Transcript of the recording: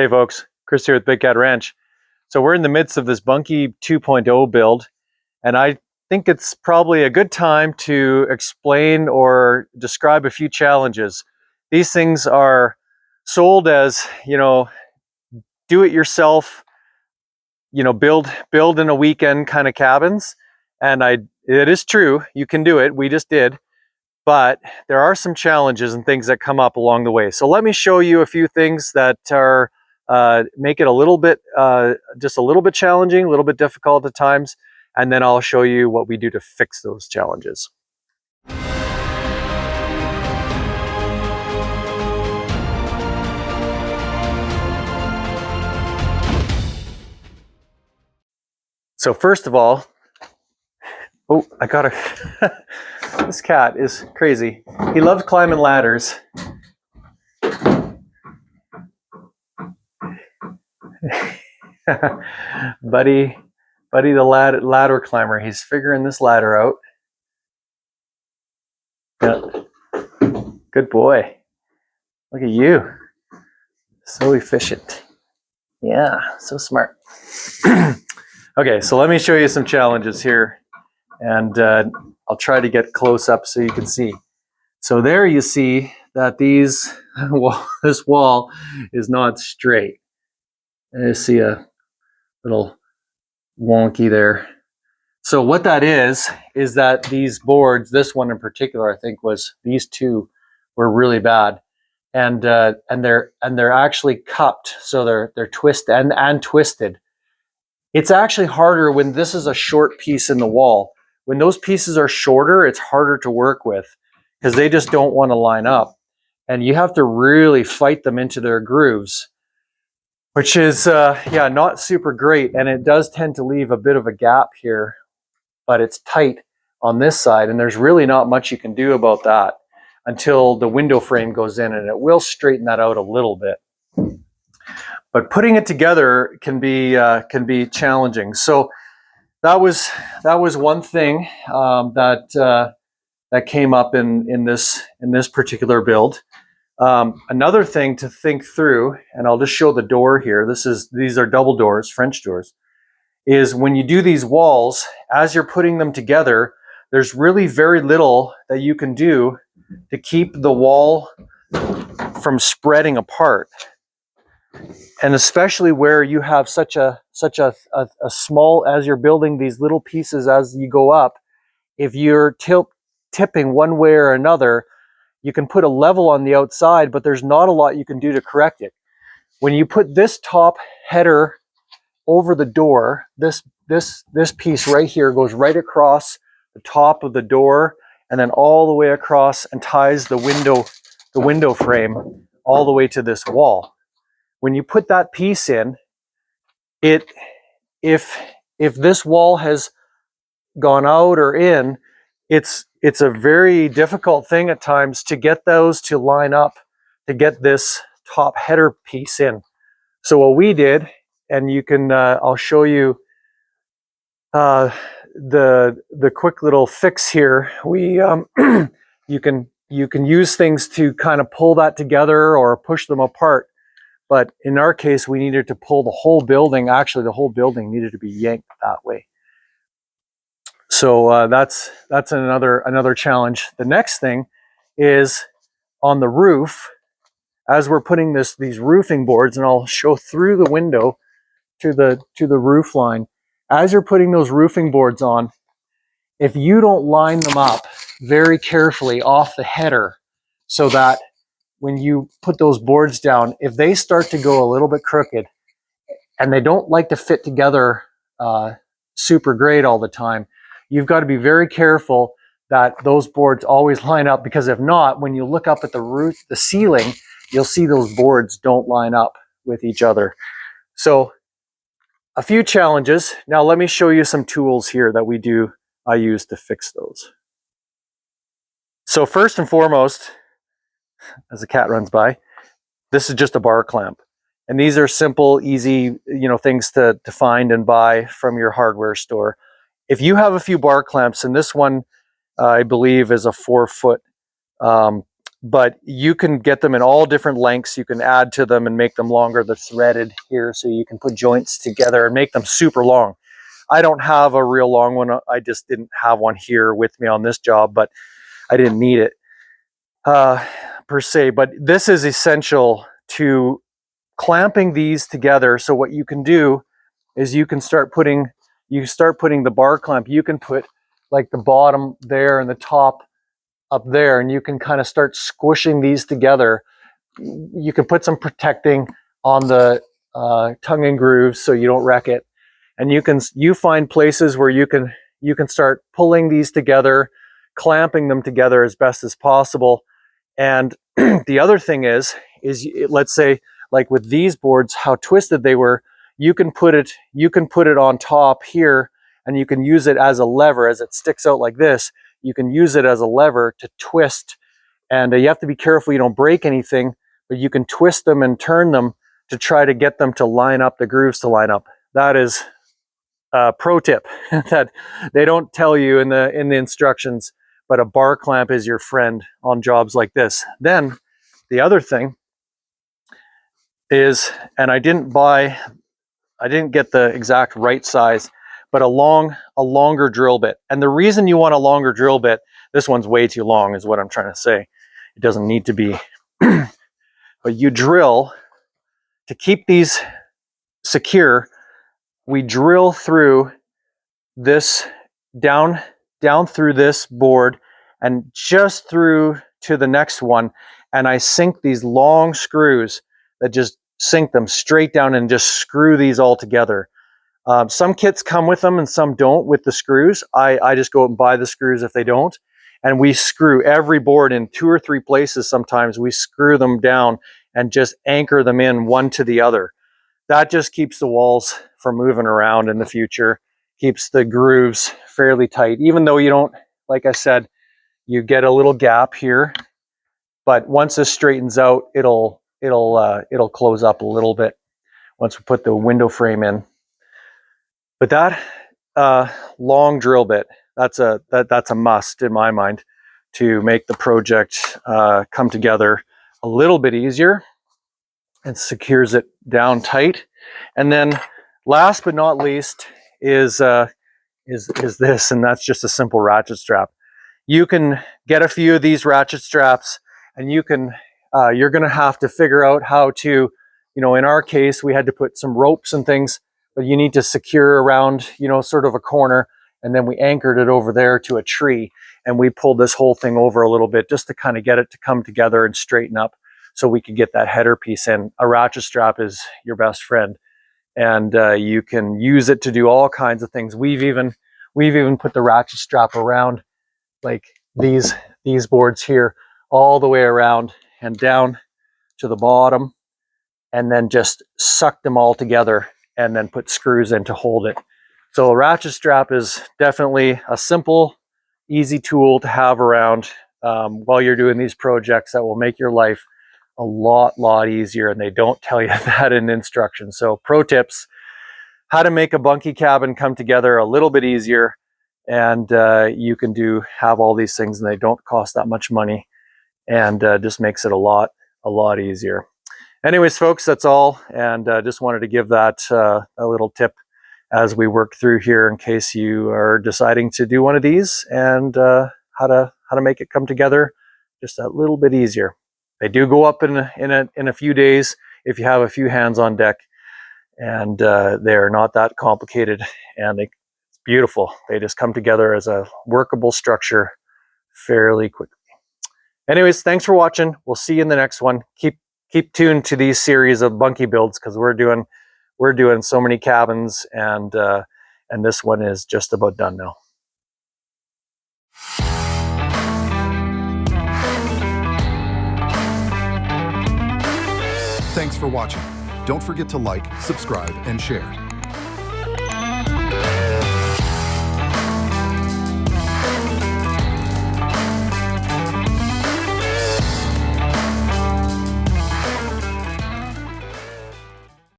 Hey folks, Chris here with BigCat Ranch. So we're in the midst of this Bunkie 2.0 build, and I think it's probably a good time to explain or describe a few challenges. These things are sold as, do it yourself, build in a weekend kind of cabins. And it is true, you can do it, we just did. But there are some challenges and things that come up along the way. So let me show you a few things that are make it a little bit, just a little bit challenging, a little bit difficult at times, and then I'll show you what we do to fix those challenges. So first of all, oh, I got a, this cat is crazy. He loves climbing ladders. Buddy the ladder climber. He's figuring this ladder out. Yeah. Good boy. Look at you. So efficient. Yeah, so smart. Okay, so let me show you some challenges here, and I'll try to get close up so you can see. So there you see that this wall is not straight. And you see a little wonky there. So what that is that these boards, this one in particular, I think these two were really bad, and they're actually cupped, so they're twisted and twisted. It's actually harder when this is a short piece in the wall. When those pieces are shorter, it's harder to work with because they just don't want to line up, and you have to really fight them into their grooves, which is yeah, not super great, and it does tend to leave a bit of a gap here, but it's tight on this side, and there's really not much you can do about that until the window frame goes in, and it will straighten that out a little bit. But putting it together can be challenging. So that was one thing that came up in this particular build. Another thing to think through, and I'll just show the door here. These are double doors, French doors. Is when you do these walls, as you're putting them together, there's really very little that you can do to keep the wall from spreading apart. And especially where you have such a small, as you're building these little pieces as you go up, if you're tipping one way or another, you can put a level on the outside, but there's not a lot you can do to correct it. When you put this top header over the door, this piece right here goes right across the top of the door and then all the way across and ties the window frame all the way to this wall. When you put that piece in, if this wall has gone out or in, it's a very difficult thing at times to get those to line up, to get this top header piece in. So what we did, and you can I'll show you the quick little fix here. We you can use things to kind of pull that together or push them apart. But in our case, we needed to pull the whole building. Actually, the whole building needed to be yanked that way. So that's another challenge. The next thing is on the roof. As we're putting these roofing boards, and I'll show through the window to the roof line. As you're putting those roofing boards on, if you don't line them up very carefully off the header, so that when you put those boards down, if they start to go a little bit crooked and they don't like to fit together super great all the time, you've got to be very careful that those boards always line up, because if not, when you look up at the roof, the ceiling, you'll see those boards don't line up with each other. So a few challenges. Now let me show you some tools here that I use to fix those. So first and foremost, as the cat runs by, this is just a bar clamp. And these are simple, easy, things to find and buy from your hardware store. If you have a few bar clamps, and this one, I believe, is a 4-foot but you can get them in all different lengths. You can add to them and make them longer. They're threaded here, so you can put joints together and make them super long. I don't have a real long one. I just didn't have one here with me on this job, but I didn't need it per se. But this is essential to clamping these together. So what you can do is you start putting the bar clamp. You can put like the bottom there and the top up there, and you can kind of start squishing these together. You can put some protecting on the tongue and grooves so you don't wreck it. And you find places where you can start pulling these together, clamping them together as best as possible. And the other thing is let's say like with these boards, how twisted they were, you can put it on top here, and you can use it as a lever as it sticks out like this. You can use it as a lever to twist, and you have to be careful you don't break anything, but you can twist them and turn them to try to get them to line up, the grooves to line up. That is a pro tip that they don't tell you in the instructions, but a bar clamp is your friend on jobs like this. Then the other thing is, and I didn't get the exact right size, but a longer drill bit. And the reason you want a longer drill bit, this one's way too long is what I'm trying to say. It doesn't need to be. But you drill to keep these secure. We drill through this down through this board and just through to the next one. And I sink these long screws that just sink them straight down and just screw these all together. Some kits come with them and some don't with the screws. I just go out and buy the screws if they don't. And we screw every board in 2 or 3 places. Sometimes we screw them down and just anchor them in one to the other. That just keeps the walls from moving around in the future, keeps the grooves fairly tight. Even though you don't, like I said, you get a little gap here, but once this straightens out, it'll close up a little bit once we put the window frame in. But that long drill bit, that's a must in my mind to make the project come together a little bit easier and secures it down tight. And then last but not least is this, and that's just a simple ratchet strap. You can get a few of these ratchet straps, and you're going to have to figure out how to, in our case, we had to put some ropes and things, but you need to secure around, sort of a corner, and then we anchored it over there to a tree, and we pulled this whole thing over a little bit just to kind of get it to come together and straighten up so we could get that header piece in. A ratchet strap is your best friend, and you can use it to do all kinds of things. We've even put the ratchet strap around like these boards here, all the way around and down to the bottom, and then just suck them all together and then put screws in to hold it. So a ratchet strap is definitely a simple, easy tool to have around while you're doing these projects that will make your life a lot easier, and they don't tell you that in instructions. So pro tips: how to make a bunkie cabin come together a little bit easier, and you can have all these things and they don't cost that much money, and just makes it a lot easier. Anyways, folks, that's all, and just wanted to give that a little tip as we work through here in case you are deciding to do one of these, and how to make it come together just a little bit easier. They do go up in a few days if you have a few hands on deck, and they're not that complicated, and it's beautiful. They just come together as a workable structure fairly quickly. Anyways, thanks for watching. We'll see you in the next one. Keep tuned to these series of bunkie builds, because we're doing so many cabins, and this one is just about done now. Thanks for watching. Don't forget to like, subscribe, and share.